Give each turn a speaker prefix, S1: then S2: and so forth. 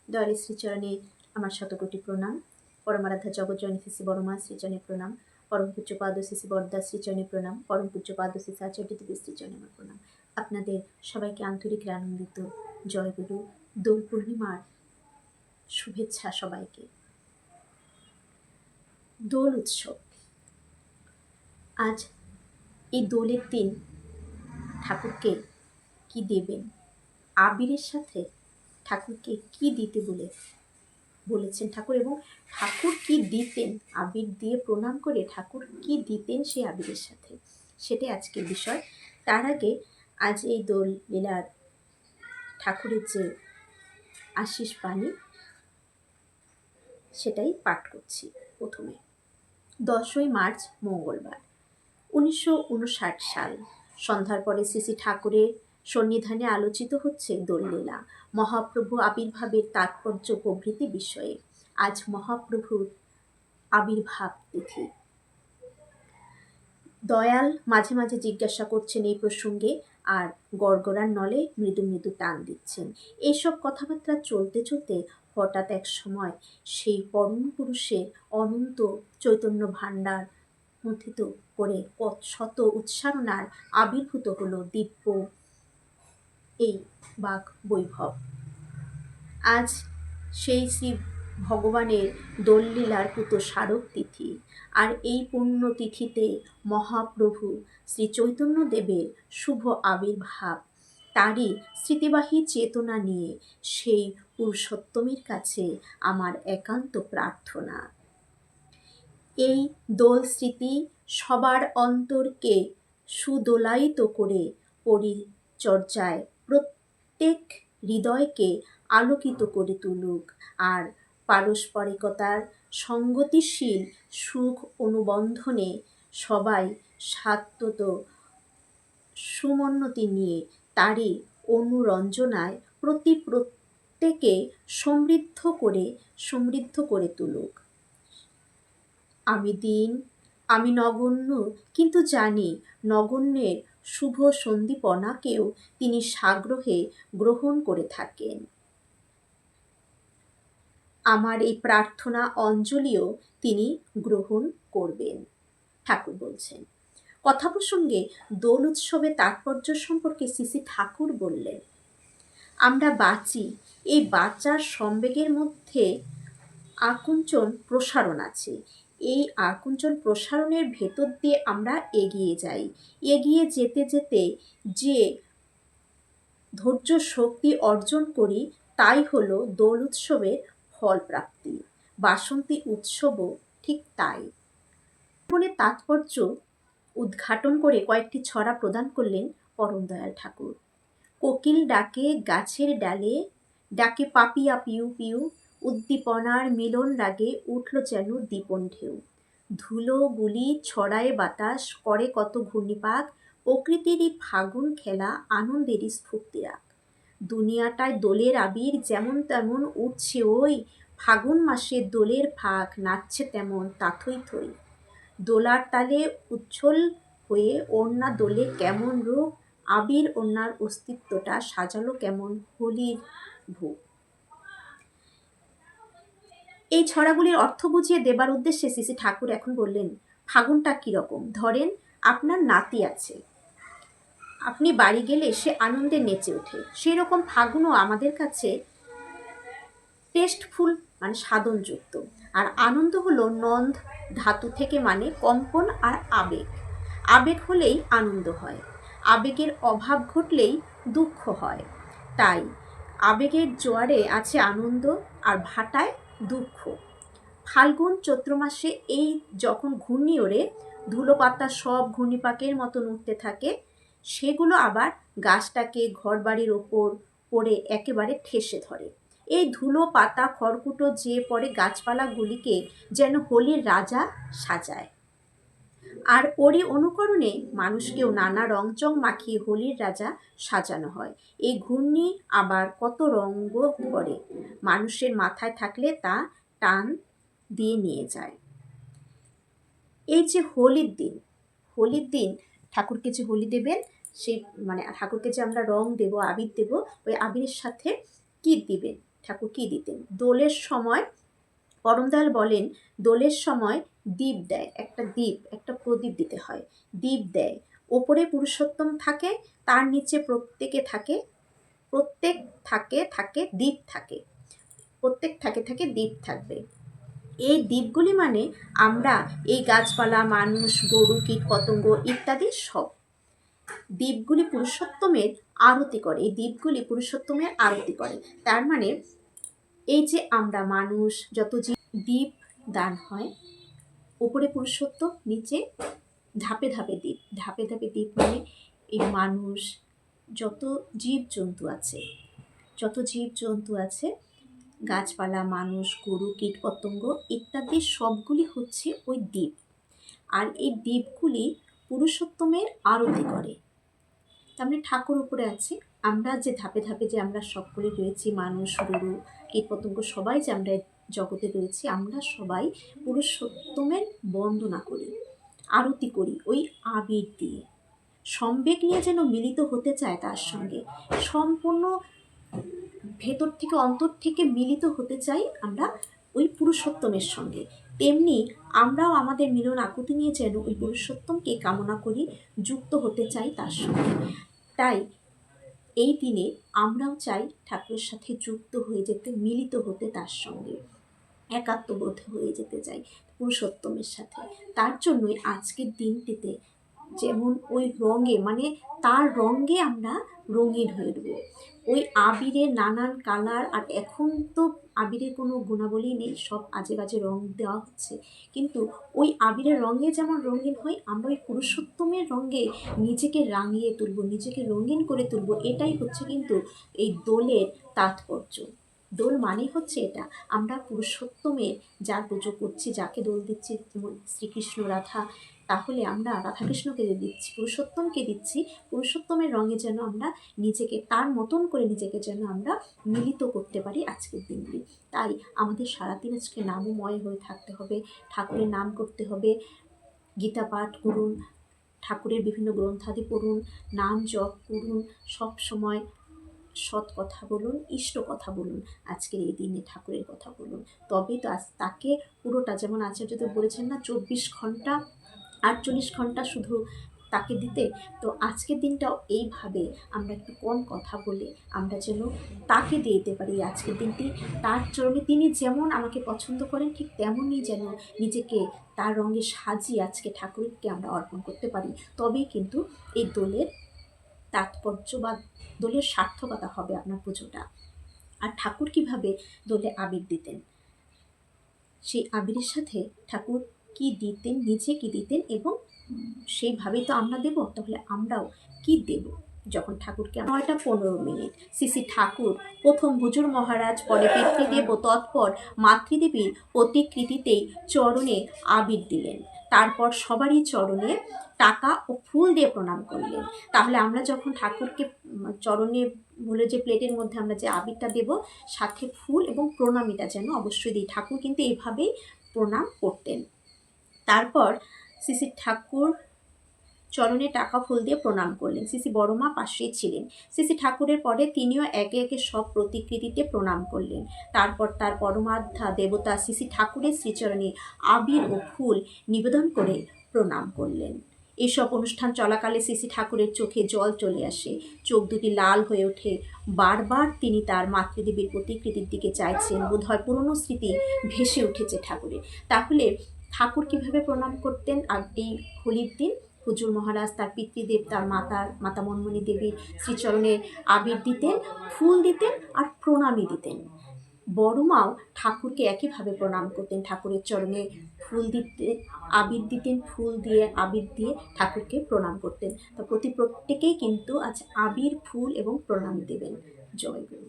S1: দয়ালের শ্রীচরণে আমার শতকোটি প্রণাম। পরমারাধ্যা জগৎজননী শ্রী বড়মা শ্রীচরণে প্রণাম। পরম পূজ্যপাদ শ্রী বরদা শ্রীচরণে প্রণাম। পরম পূজ্যপাদ শ্রী আচার্য দেবের শ্রীচরণে আমার প্রণাম। আপনাদের সবাইকে আন্তরিক আনন্দিত জয়গুরু দোল পূর্ণিমার শুভেচ্ছা সবাইকে। দোল উৎসব। আজ এই দোলের দিন ঠাকুরকে কি দেবেন, আবিরের সাথে ঠাকুরকে কি দিতে বলেছেন ঠাকুর, এবং ঠাকুর কি দিতেন, আবির দিয়ে প্রণাম করে ঠাকুর কি দিতেন সেই আবিরের সাথে, সেটাই আজকের বিষয়। তার আগে আজ এই দোল লীলার ঠাকুরের যে আশিস বাণী সেটাই পাঠ করছি। প্রথমে 10ই মার্চ মঙ্গলবার 1959 সাল। সন্ধ্যার পরে শ্রী ঠাকুরের সন্নিধানে আলোচিত হচ্ছে দোললীলা, মহাপ্রভু আবির্ভাবের তাৎপর্য প্রভৃতি বিষয়ে। আজ মহাপ্রভুর আবির্ভাব তিথি। দয়াল মাঝে মাঝে জিজ্ঞাসা করছেন এই প্রসঙ্গে, আর গড়গড়ার নলে মৃদু মৃদু টান দিচ্ছেন। এইসব কথাবার্তা চলতে চলতে হঠাৎ এক সময় সেই পরম পুরুষের অনন্ত চৈতন্য ভাণ্ডার মথিত করে শত উচ্চারণার আবির্ভূত হলো দিব্য এই বাক বৈভব। আজ সেই শ্রী ভগবানের দোললীলার পুত স্মারক তিথি, আর এই পুণ্য তিথিতে মহাপ্রভু শ্রী চৈতন্যদেবের শুভ আবির্ভাব। তারই স্মৃতিবাহী চেতনা নিয়ে সেই পুরুষোত্তমের কাছে আমার একান্ত প্রার্থনা। এই দোল স্মৃতি সবার অন্তরকে সুদোলায়িত করে পরিচর্যায় প্রত্যেক হৃদয়কে আলোকিত করে তুলুক, আর পারস্পরিকতার সঙ্গতিশীল সুখ অনুবন্ধনে সবাই সাত্ত্বত সমুন্নতি নিয়ে তারই অনুরঞ্জনায় প্রত্যেকে সমৃদ্ধ করে তুলুক। আমি দীন, আমি নগণ্য, কিন্তু জানি নগণ্যের শুভ সন্দীপনাকেও তিনি সাগ্রহে গ্রহণ করে থাকেন। আমার এই প্রার্থনা অঞ্জলিও তিনি গ্রহণ করবেন, ঠাকুর বলছেন। কথা প্রসঙ্গে দোল উৎসবের তাৎপর্য সম্পর্কে শ্রী ঠাকুর বললেন, আমরা বাঁচি, এই বাঁচার সম্বেগের মধ্যে আকুঞ্চন প্রসারণ আছে। এই আকুঞ্চন প্রসারণের ভেতর দিয়ে আমরা এগিয়ে যাই। এগিয়ে যেতে যেতে যে ধৈর্য শক্তি অর্জন করি, তাই হলো দোল উৎসবের ফল প্রাপ্তি। বাসন্তী উৎসবও ঠিক তাই। জীবনের তাৎপর্য উদ্ঘাটন করে কয়েকটি ছড়া প্রদান করলেন পরম দয়াল ঠাকুর। কোকিল ডাকে গাছের ডালে, ডাকে পাপিয়া পিউ পিউ, উদ্দীপনার মিলন রাগে উঠল যেন দীপন ঢেউ। ধুলো গুলি ছড়ায় বাতাস, করে কত ঘূর্ণিপাক, প্রকৃতিরই ফাগুন খেলা, আনন্দেরই স্ফূর্তিরাগ। দুনিয়াটায় দোলের আবির যেমন তেমন উঠছে ওই, ফাগুন মাসে দোলের ফাঁক নাচছে তেমন তা থই থই। দোলার তালে উচ্ছল হয়ে ওড়না দোলে কেমন রূপ, আবির ওড়নার অস্তিত্বটা সাজালো কেমন হোলির ভোগ। এই ছড়াগুলির অর্থ বুঝিয়ে দেবার উদ্দেশ্যে শ্রী ঠাকুর এখন বললেন, ফাগুনটা কীরকম? ধরেন আপনার নাতি আছে, আপনি বাড়ি গেলে সে আনন্দে নেচে ওঠে। সেই রকম ফাগুনও আমাদের কাছে টেস্টফুল, মানে সাধনযুক্ত। আর আনন্দ হলো নন্দ ধাতু থেকে, মানে কম্পন আর আবেগ। আবেগ হলেই আনন্দ হয়, আবেগের অভাব ঘটলেই দুঃখ হয়। তাই আবেগের জোয়ারে আছে আনন্দ, আর ভাটায় দুঃখ। ফাল্গুন চৈত্র মাসে এই যখন ঘূর্ণি ওড়ে, ধুলো পাতা সব ঘূর্ণিপাকের মতন উঠতে থাকে, সেগুলো আবার গাছটাকে ঘরবাড়ির ওপর পড়ে একেবারে ঠেসে ধরে। এই ধুলো পাতা খড়কুটো যে পড়ে গাছপালাগুলিকে যেন হোলির রাজা সাজায়, আর ওরই অনুকরণে মানুষকেও নানা রংচং মাখিয়ে হোলির রাজা সাজানো হয়। এই ঘূর্ণি আবার কত রঙ্গ করে, মানুষের মাথায় থাকলে তা টান দিয়ে নিয়ে যায়। এই যে হোলির দিন ঠাকুরকে যে হোলি দেবেন, সেই মানে ঠাকুরকে যে আমরা রং দেব, আবির দেব, ওই আবিরের সাথে কি দিবেন ঠাকুর কী দিতেন? দোলের সময় পরমদয়াল বলেন দোলের সময় দীপ দেয়, একটা দীপ, একটা প্রদীপ দিতে হয়, দীপ দেয়। ওপরে পুরুষোত্তম থাকে, তার নিচে প্রত্যেক থাকে দীপ থাকে, প্রত্যেক থাকে দীপ থাকবে। এই দ্বীপগুলি মানে আমরা এই গাছপালা, মানুষ, গরু, কীট পতঙ্গ ইত্যাদি সব। দ্বীপগুলি পুরুষোত্তমের আরতি করে, এই দ্বীপগুলি পুরুষোত্তমের আরতি করে। তার মানে এই যে আমরা মানুষ, যত দ্বীপ দান হয়, উপরে পুরুষোত্তম, নিচে ধাপে ধাপে দ্বীপ, ধাপে ধাপে দ্বীপ মানে এই মানুষ, যত জীবজন্তু আছে, গাছপালা, মানুষ, গরু, কীট পতঙ্গ ইত্যাদি সবগুলি হচ্ছে ওই দ্বীপ। আর এই দ্বীপগুলি পুরুষোত্তমের আরতি করে। তার মানে ঠাকুর উপরে আছে, আমরা যে ধাপে ধাপে যে আমরা সকলে রয়েছি, মানুষ, গরু, কীট পতঙ্গ সবাই যে আমরা জগতে রয়েছি, আমরা সবাই পুরুষোত্তমের বন্দনা করি, আরতি করি ওই আবির দিয়ে। সম্বেগ নিয়ে যেন মিলিত হতে চায় তার সঙ্গে, সম্পূর্ণ ভেতর থেকে অন্তর থেকে মিলিত হতে চাই আমরা ওই পুরুষোত্তমের সঙ্গে। তেমনি আমরাও আমাদের মিলন আকুতি নিয়ে যেন ওই পুরুষোত্তমকে কামনা করি, যুক্ত হতে চাই তার সঙ্গে। তাই এই দিনে আমরাও চাই ঠাকুরের সাথে যুক্ত হয়ে যেতে, মিলিত হতে তার সঙ্গে, একাত্মবোধ হয়ে যেতে চাই পুরুষোত্তমের সাথে। তার জন্যই আজকের দিনটিতে যেমন ওই রঙে, মানে তার রঙে আমরা রঙিন হয়ে দেবো। ওই আবিরের নানান কালার, আর এখন তো আবিরের কোনো গুণাবলী নেই, সব আজে বাজে রং দেওয়া হচ্ছে, কিন্তু ওই আবিরের রঙে যেমন রঙিন হয়, আমরা ওই পুরুষোত্তমের রঙে নিজেকে রাঙিয়ে তুলব, নিজেকে রঙিন করে তুলব। এটাই হচ্ছে কিন্তু এই দোলের তাৎপর্য। দোল মানে হচ্ছে এটা, আমরা পুরুষোত্তমের যার পুজো করছি, যাকে দোল দিচ্ছি, যেমন শ্রীকৃষ্ণ, রাধা, তাহলে আমরা রাধাকৃষ্ণকে দিচ্ছি, পুরুষোত্তমকে দিচ্ছি। পুরুষোত্তমের রঙে যেন আমরা নিজেকে তার মতন করে নিজেকে যেন আমরা মিলিত করতে পারি আজকের দিনটি। তাই আমাদের সারাদিন আজকে নামময় হয়ে থাকতে হবে, ঠাকুরের নাম করতে হবে, গীতা পাঠ করুন, ঠাকুরের বিভিন্ন গ্রন্থাদি পড়ুন, নাম জপ করুন, সব সময় সৎ কথা বলুন, ইষ্ট কথা বলুন, আজকের এই দিনে ঠাকুরের কথা বলুন। তবেই তো আজ তাকে পুরোটা, যেমন আচার্যদেব বলেছেন না 24 ঘন্টা 48 ঘন্টা শুধু তাকে দিতে, তো আজকের দিনটাও এইভাবে আমরা একটু কম কথা বলে আমরা যেন তাকে দিয়ে দিতে পারি আজকের দিনটি। তার চরণে তিনি যেমন আমাকে পছন্দ করেন, ঠিক তেমনই যেন নিজেকে তার রঙে সাজিয়ে আজকে ঠাকুরকে আমরা অর্পণ করতে পারি। তবেই কিন্তু এই দোলের তাৎপর্য বা দোলের সার্থকতা হবে আপনার পুজোটা। আর ঠাকুর কিভাবে দোলে আবির দিতেন, সেই আবিরের সাথে ঠাকুর কি দিতেন, নিজে কি দিতেন, এবং সেইভাবেই তো আমরা দেব। তাহলে আমরাও কি দেব যখন ঠাকুরকে? 9:15 শ্রী ঠাকুর প্রথম হুজুর মহারাজ, পরে পিতৃদেব ও তৎপর মাতৃদেবীর প্রতিকৃতিতেই চরণে আবির দিলেন। তারপর সবারই চরণে টাকা ও ফুল দিয়ে প্রণাম করলেন। তাহলে আমরা যখন ঠাকুরকে চরণে বলে যে প্লেটের মধ্যে আমরা যে আবিরটা দেব, সাথে ফুল এবং প্রণামীটা যেন অবশ্যই দিই। ঠাকুর কিন্তু এইভাবেই প্রণাম করতেন। তারপর শ্রী ঠাকুর চরণে টাকা ফুল দিয়ে প্রণাম করলেন। শ্রী বড়মা পাশেই ছিলেন। শ্রী ঠাকুরের পরে তিনিও একে একে সব প্রতিকৃতিতে প্রণাম করলেন। তারপর তার পরমাধ্যা দেবতা শ্রী ঠাকুরের শ্রীচরণে আবির ও ফুল নিবেদন করে প্রণাম করলেন। এইসব অনুষ্ঠান চলাকালে শ্রী ঠাকুরের চোখে জল চলে আসে, চোখ দুটি লাল হয়ে ওঠে। বারবার তিনি তার মাতৃদেবীর প্রতিকৃতির দিকে চাইছেন, বোধহয় পুরনো স্মৃতি ভেসে উঠেছে ঠাকুরের। তাহলে ঠাকুর কিভাবে প্রণাম করতেন? আর এই হোলির দিন হুজুর মহারাজ তার পিতৃদেব, তার মাতা মনমণি দেবীর শ্রীচরণে আবির দিতেন, ফুল দিতেন আর প্রণামী দিতেন। বড়মাও ঠাকুরকে একইভাবে প্রণাম করতেন, ঠাকুরের চরণে ফুল দিতে, আবির দিতেন, ফুল দিয়ে আবির দিয়ে ঠাকুরকে প্রণাম করতেন। তো প্রত্যেকেই কিন্তু আজ আবির, ফুল এবং প্রণাম দেবেন। জয় গুরু।